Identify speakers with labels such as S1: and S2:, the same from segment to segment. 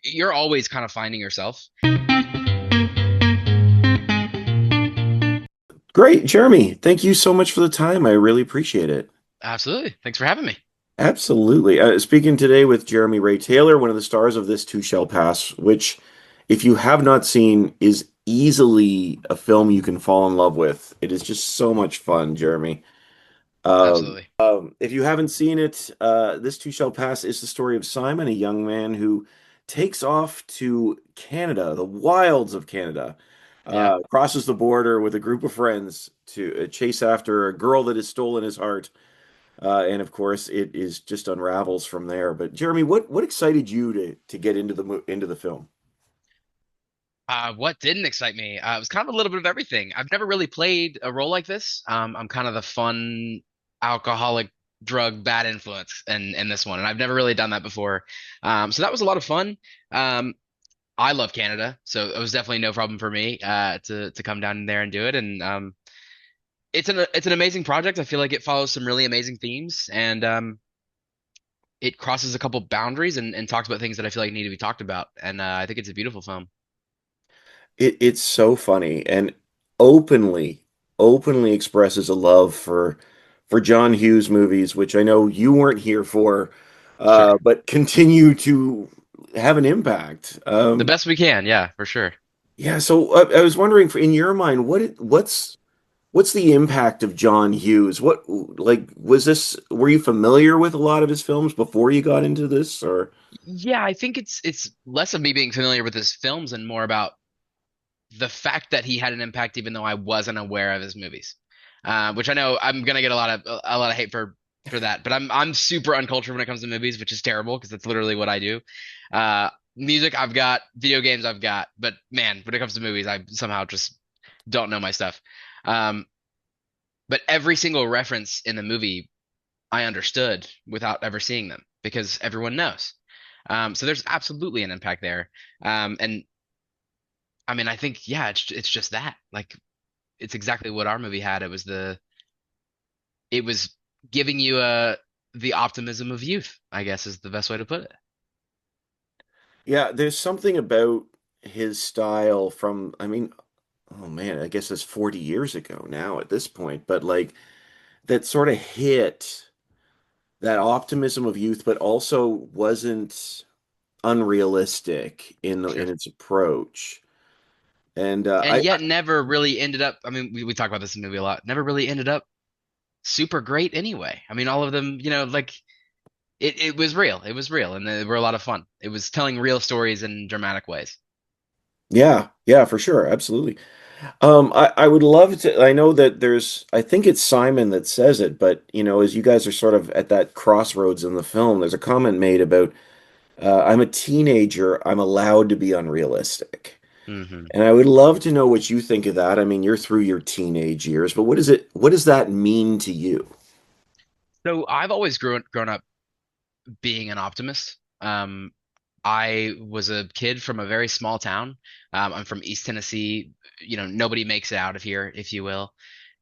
S1: you're always kind of finding yourself.
S2: Great, Jeremy. Thank you so much for the time. I really appreciate it.
S1: Absolutely. Thanks for having me.
S2: Absolutely. Speaking today with Jeremy Ray Taylor, one of the stars of This Too Shall Pass, which, if you have not seen, is easily a film you can fall in love with. It is just so much fun, Jeremy.
S1: Absolutely.
S2: If you haven't seen it, This Too Shall Pass is the story of Simon, a young man who takes off to Canada, the wilds of Canada,
S1: Yeah.
S2: crosses the border with a group of friends to chase after a girl that has stolen his heart. And of course, it is just unravels from there. But Jeremy, what excited you to get into into the film?
S1: What didn't excite me? It was kind of a little bit of everything. I've never really played a role like this. I'm kind of the fun, alcoholic, drug, bad influence in this one, and I've never really done that before. So that was a lot of fun. Um, I love Canada, so it was definitely no problem for me to come down there and do it. And it's an amazing project. I feel like it follows some really amazing themes, and it crosses a couple boundaries and talks about things that I feel like need to be talked about. And I think it's a beautiful film.
S2: It's so funny and openly, openly expresses a love for John Hughes movies, which I know you weren't here for,
S1: Sure.
S2: but continue to have an impact.
S1: The best we can, yeah, for sure.
S2: Yeah, so I was wondering, in your mind, what's the impact of John Hughes? What like was this? Were you familiar with a lot of his films before you got into this, or?
S1: Yeah, I think it's less of me being familiar with his films and more about the fact that he had an impact, even though I wasn't aware of his movies. Which I know I'm gonna get a lot of hate for that, but I'm super uncultured when it comes to movies, which is terrible because that's literally what I do. Music I've got, video games I've got, but man, when it comes to movies, I somehow just don't know my stuff. Um, but every single reference in the movie I understood without ever seeing them because everyone knows. So there's absolutely an impact there. And I mean, I think, yeah, it's just that. Like, it's exactly what our movie had. It was giving you the optimism of youth, I guess is the best way to put it.
S2: Yeah, there's something about his style from, I mean, oh man, I guess it's 40 years ago now at this point, but like that sort of hit that optimism of youth, but also wasn't unrealistic
S1: Sure.
S2: in its approach. And
S1: And yet never really ended up, I mean, we talk about this in the movie a lot, never really ended up super great anyway. I mean, all of them, like it was real. It was real and they were a lot of fun. It was telling real stories in dramatic ways.
S2: yeah, yeah, for sure, absolutely. I would love to. I know that I think it's Simon that says it, but as you guys are sort of at that crossroads in the film, there's a comment made about, I'm a teenager, I'm allowed to be unrealistic.
S1: Hmm.
S2: And I would love to know what you think of that. I mean, you're through your teenage years, but what does that mean to you?
S1: So I've always grown up being an optimist. I was a kid from a very small town. I'm from East Tennessee. Nobody makes it out of here, if you will.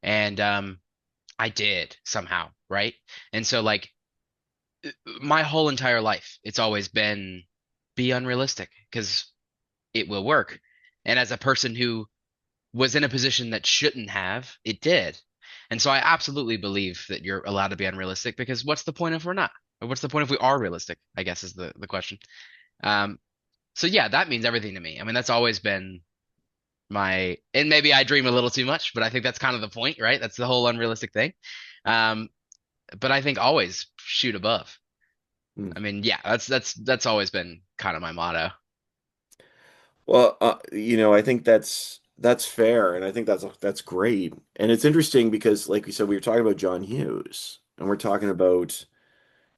S1: And I did somehow, right? And so, like, my whole entire life, it's always been be unrealistic because it will work. And as a person who was in a position that shouldn't have, it did. And so I absolutely believe that you're allowed to be unrealistic because what's the point if we're not? Or what's the point if we are realistic? I guess is the question. Um, so yeah, that means everything to me. I mean, that's always been and maybe I dream a little too much, but I think that's kind of the point, right? That's the whole unrealistic thing. Um, but I think always shoot above.
S2: Hmm.
S1: I mean, yeah, that's always been kind of my motto.
S2: Well, I think that's fair, and I think that's great. And it's interesting because, like we said, we were talking about John Hughes, and we're talking about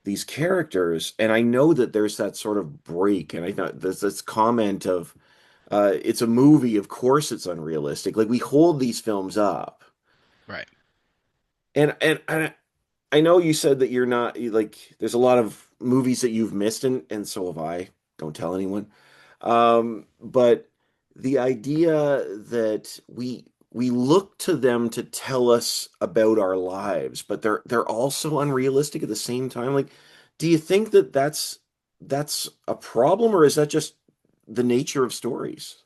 S2: these characters, and I know that there's that sort of break, and I know there's this comment of, it's a movie, of course it's unrealistic. Like we hold these films up,
S1: Right.
S2: and I know you said that like there's a lot of movies that you've missed, and so have I. Don't tell anyone. But the idea that we look to them to tell us about our lives, but they're also unrealistic at the same time. Like, do you think that that's a problem, or is that just the nature of stories?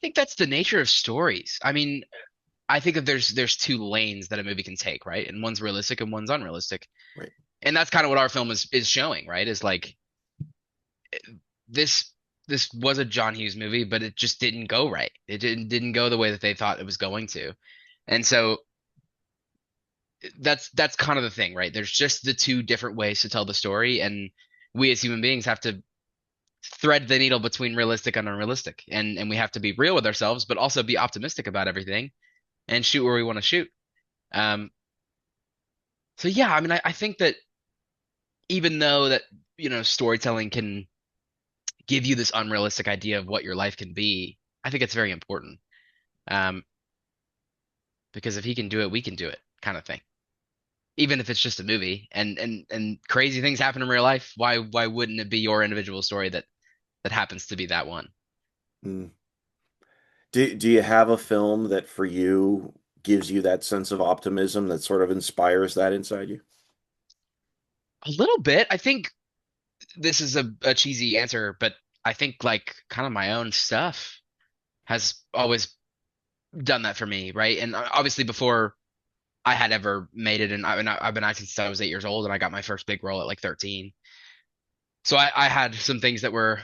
S1: I think that's the nature of stories. I mean, I think that there's two lanes that a movie can take, right? And one's realistic and one's unrealistic.
S2: Right.
S1: And that's kind of what our film is showing, right? Is like this this was a John Hughes movie, but it just didn't go right. It didn't go the way that they thought it was going to. And so that's kind of the thing, right? There's just the two different ways to tell the story, and we as human beings have to thread the needle between realistic and unrealistic. And we have to be real with ourselves, but also be optimistic about everything and shoot where we want to shoot. Um, so yeah, I mean, I think that even though that, storytelling can give you this unrealistic idea of what your life can be, I think it's very important. Um, because if he can do it, we can do it, kind of thing. Even if it's just a movie and crazy things happen in real life, why wouldn't it be your individual story that happens to be that one?
S2: Mm. Do you have a film that for you gives you that sense of optimism that sort of inspires that inside you?
S1: A little bit. I think this is a cheesy answer, but I think like kind of my own stuff has always done that for me, right? And obviously before I had ever made it, and I've been acting since I was 8 years old, and I got my first big role at like 13. So I had some things that were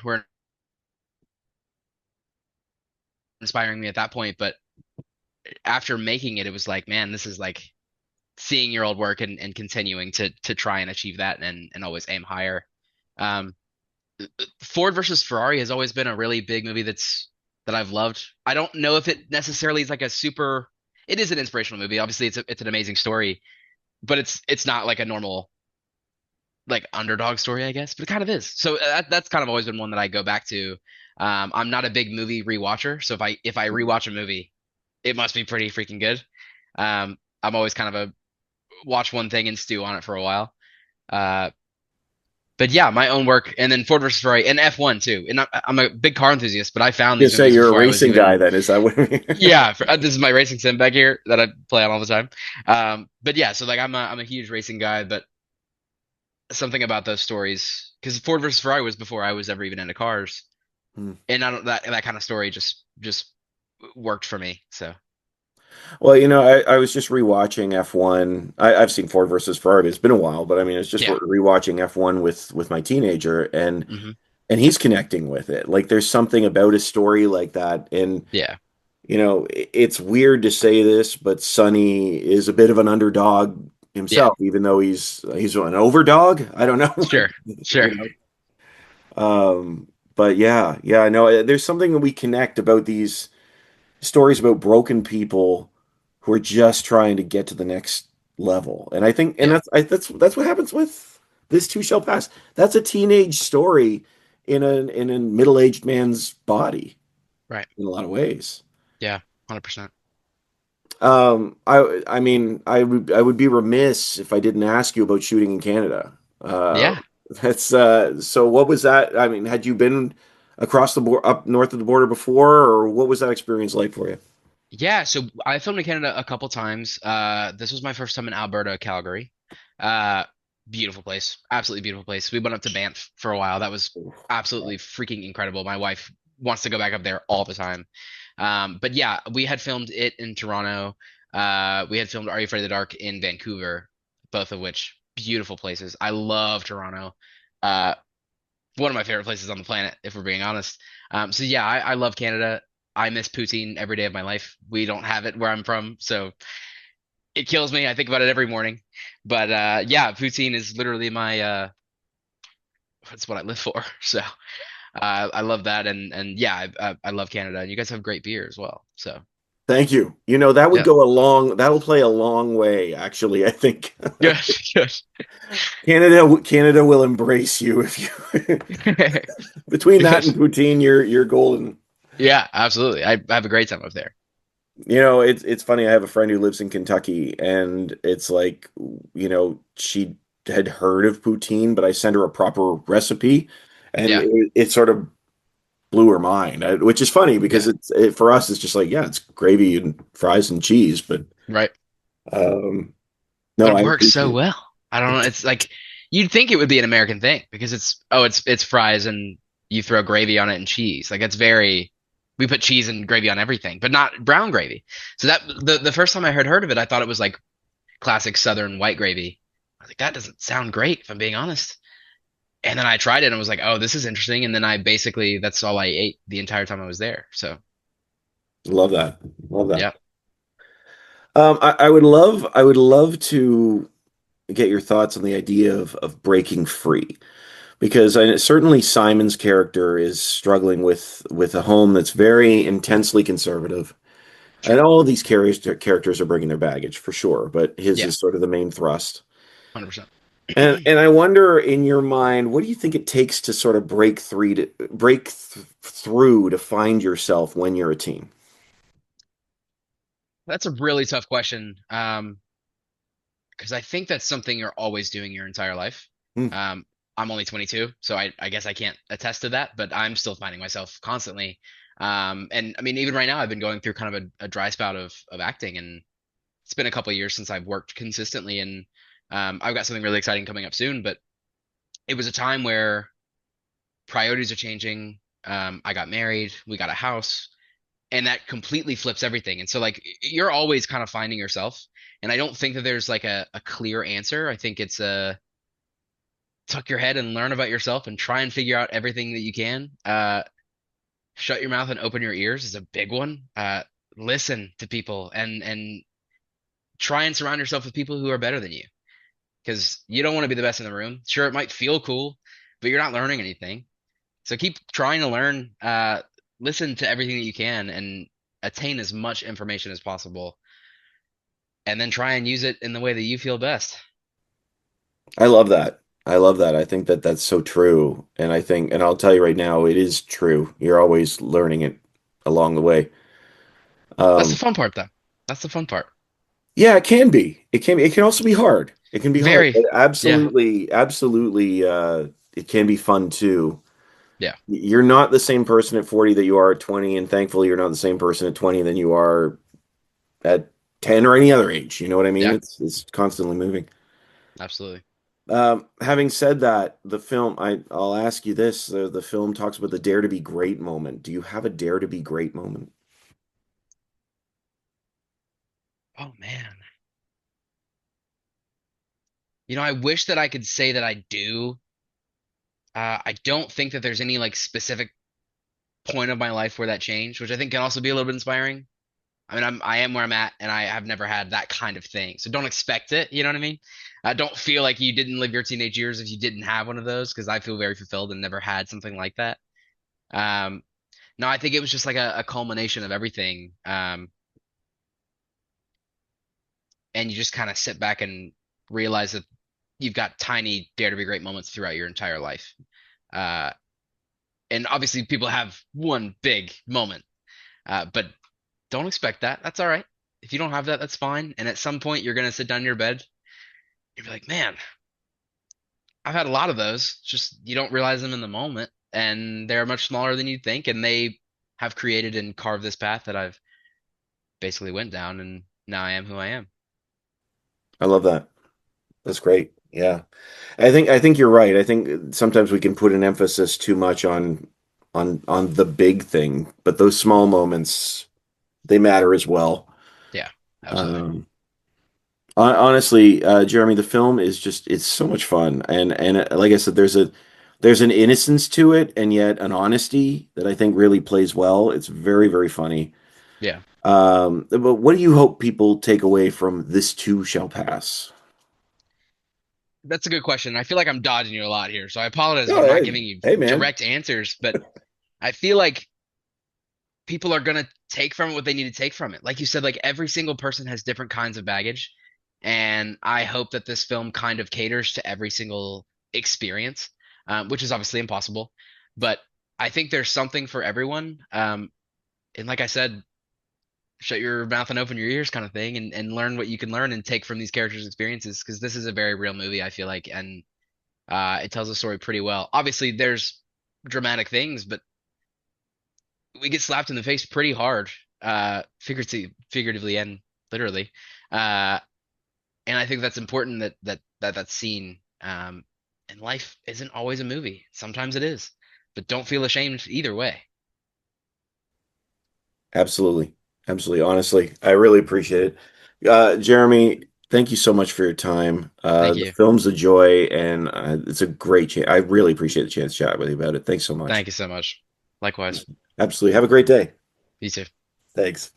S1: inspiring me at that point, but after making it, it was like, man, this is like seeing your old work and continuing to try and achieve that and always aim higher. Um, Ford versus Ferrari has always been a really big movie that I've loved. I don't know if it necessarily is like a super. It is an inspirational movie. Obviously, it's an amazing story, but it's not like a normal like underdog story, I guess. But it kind of is. So that's kind of always been one that I go back to. I'm not a big movie rewatcher, so if I rewatch a movie, it must be pretty freaking good. I'm always kind of a watch one thing and stew on it for a while. Uh, but yeah, my own work, and then Ford versus Ferrari and F1 too. And I'm a big car enthusiast, but I found
S2: You
S1: these
S2: say
S1: movies
S2: you're a
S1: before I was
S2: racing guy
S1: even.
S2: then, is that what I mean?
S1: Yeah, this is my racing sim back here that I play on all the time. But yeah, so like I'm a huge racing guy, but something about those stories because Ford versus Ferrari was before I was ever even into cars,
S2: Hmm.
S1: and I don't that kind of story just worked for me. So
S2: Well, I was just rewatching F1. I've seen Ford versus Ferrari. It's been a while, but I mean, it's just
S1: yeah,
S2: rewatching F1 with my teenager, and
S1: hmm
S2: and he's connecting with it. Like, there's something about a story like that, and
S1: yeah,
S2: it's weird to say this, but Sonny is a bit of an underdog
S1: yeah,
S2: himself, even though he's an overdog. I don't know,
S1: sure, sure,
S2: you know. But yeah, I know. There's something that we connect about these stories about broken people who are just trying to get to the next level. And I think, and
S1: yeah,
S2: that's what happens with This Too Shall Pass. That's a teenage story in a middle-aged man's body
S1: right,
S2: in a lot of ways.
S1: yeah, 100%,
S2: I mean, I would be remiss if I didn't ask you about shooting in Canada. Uh,
S1: yeah.
S2: that's so. What was that? I mean, had you been across the board, up north of the border before, or what was that experience like for you?
S1: Yeah, so I filmed in Canada a couple times. This was my first time in Alberta, Calgary. Uh, Beautiful place, absolutely beautiful place. We went up to Banff for a while. That was absolutely freaking incredible. My wife wants to go back up there all the time. But yeah, we had filmed it in Toronto. We had filmed Are You Afraid of the Dark in Vancouver, both of which beautiful places. I love Toronto. Uh, One of my favorite places on the planet, if we're being honest. So yeah, I love Canada. I miss poutine every day of my life. We don't have it where I'm from, so it kills me. I think about it every morning. But yeah, poutine is literally my that's what I live for. So I love that, and yeah, I love Canada, and you guys have great beer as well. So
S2: Thank you. That would
S1: yeah,
S2: go a long, that'll play a long way, actually, I think.
S1: good, good.
S2: Canada will embrace you if you between that and
S1: Good.
S2: poutine, you're golden.
S1: Yeah, absolutely. I have a great time up there.
S2: It's funny. I have a friend who lives in Kentucky, and it's like, she had heard of poutine, but I sent her a proper recipe, and
S1: Yeah,
S2: it sort of blew her mind, which is funny because
S1: yeah,
S2: for us, it's just like, yeah, it's gravy and fries and cheese, but
S1: right.
S2: um, no,
S1: But
S2: I
S1: it works so
S2: appreciate
S1: well. I don't know. It's like You'd think it would be an American thing because it's fries and you throw gravy on it and cheese. Like it's very we put cheese and gravy on everything, but not brown gravy. So that the first time I heard of it, I thought it was like classic Southern white gravy. I was like, that doesn't sound great, if I'm being honest. And then I tried it and I was like, oh, this is interesting. And then I basically that's all I ate the entire time I was there. So
S2: Love that. Love that.
S1: yeah,
S2: I would love to get your thoughts on the idea of breaking free because certainly Simon's character is struggling with a home that's very intensely conservative. And
S1: sure,
S2: all of these characters are bringing their baggage for sure, but his
S1: yeah,
S2: is sort of the main thrust.
S1: 100%.
S2: And I wonder, in your mind, what do you think it takes to sort of through to find yourself when you're a teen?
S1: That's a really tough question. Because I think that's something you're always doing your entire life.
S2: Hmm.
S1: Um, I'm only 22, so I guess I can't attest to that, but I'm still finding myself constantly. And I mean, even right now, I've been going through kind of a dry spout of acting, and it's been a couple of years since I've worked consistently, and I've got something really exciting coming up soon. But it was a time where priorities are changing. I got married, we got a house, and that completely flips everything. And so like you're always kind of finding yourself. And I don't think that there's like a clear answer. I think it's a tuck your head and learn about yourself and try and figure out everything that you can. Shut your mouth and open your ears is a big one. Listen to people and try and surround yourself with people who are better than you because you don't want to be the best in the room. Sure, it might feel cool, but you're not learning anything. So keep trying to learn. Listen to everything that you can and attain as much information as possible, and then try and use it in the way that you feel best.
S2: I love that. I love that. I think that that's so true. And I think, and I'll tell you right now, it is true. You're always learning it along the way.
S1: That's the
S2: Um,
S1: fun part, though. That's the fun part.
S2: yeah, it can be. It can be. It can also be hard. It can be hard,
S1: Very,
S2: but
S1: yeah,
S2: absolutely, it can be fun too.
S1: yeah,
S2: You're not the same person at 40 that you are at 20, and thankfully you're not the same person at 20 than you are at 10 or any other age. You know what I mean?
S1: yeah,
S2: It's constantly moving.
S1: absolutely.
S2: Having said that, I'll ask you this: the film talks about the dare to be great moment. Do you have a dare to be great moment?
S1: Oh man, I wish that I could say that I do. I don't think that there's any like specific point of my life where that changed, which I think can also be a little bit inspiring. I mean, I am where I'm at, and I have never had that kind of thing. So don't expect it. You know what I mean? Don't feel like you didn't live your teenage years if you didn't have one of those, because I feel very fulfilled and never had something like that. Um, no, I think it was just like a culmination of everything. And you just kind of sit back and realize that you've got tiny dare to be great moments throughout your entire life. Uh, and obviously, people have one big moment, but don't expect that. That's all right. If you don't have that, that's fine. And at some point, you're gonna sit down in your bed. You'll be like, man, I've had a lot of those. Just you don't realize them in the moment, and they're much smaller than you'd think, and they have created and carved this path that I've basically went down, and now I am who I am.
S2: I love that. That's great. Yeah. I think you're right. I think sometimes we can put an emphasis too much on the big thing, but those small moments they matter as well.
S1: Yeah, absolutely.
S2: Um, Honestly, Jeremy, the film is just it's so much fun, and like I said, there's an innocence to it, and yet an honesty that I think really plays well. It's very funny.
S1: Yeah,
S2: But what do you hope people take away from This Too Shall Pass?
S1: that's a good question. I feel like I'm dodging you a lot here, so I apologize if
S2: Oh,
S1: I'm not
S2: hey,
S1: giving you
S2: hey, man.
S1: direct answers, but I feel like people are gonna take from it what they need to take from it. Like you said, like every single person has different kinds of baggage, and I hope that this film kind of caters to every single experience, which is obviously impossible, but I think there's something for everyone. And like I said, shut your mouth and open your ears, kind of thing, and learn what you can learn and take from these characters' experiences, because this is a very real movie. I feel like, and it tells a story pretty well. Obviously, there's dramatic things, but we get slapped in the face pretty hard, figuratively and literally. Uh, and I think that's important that's seen. And life isn't always a movie. Sometimes it is. But don't feel ashamed either way.
S2: Absolutely. Absolutely. Honestly, I really appreciate it. Jeremy, thank you so much for your time.
S1: Thank
S2: The
S1: you.
S2: film's a joy, and it's a great chance. I really appreciate the chance to chat with you about it. Thanks so much.
S1: Thank you so much. Likewise.
S2: Absolutely. Have a great day.
S1: You too.
S2: Thanks.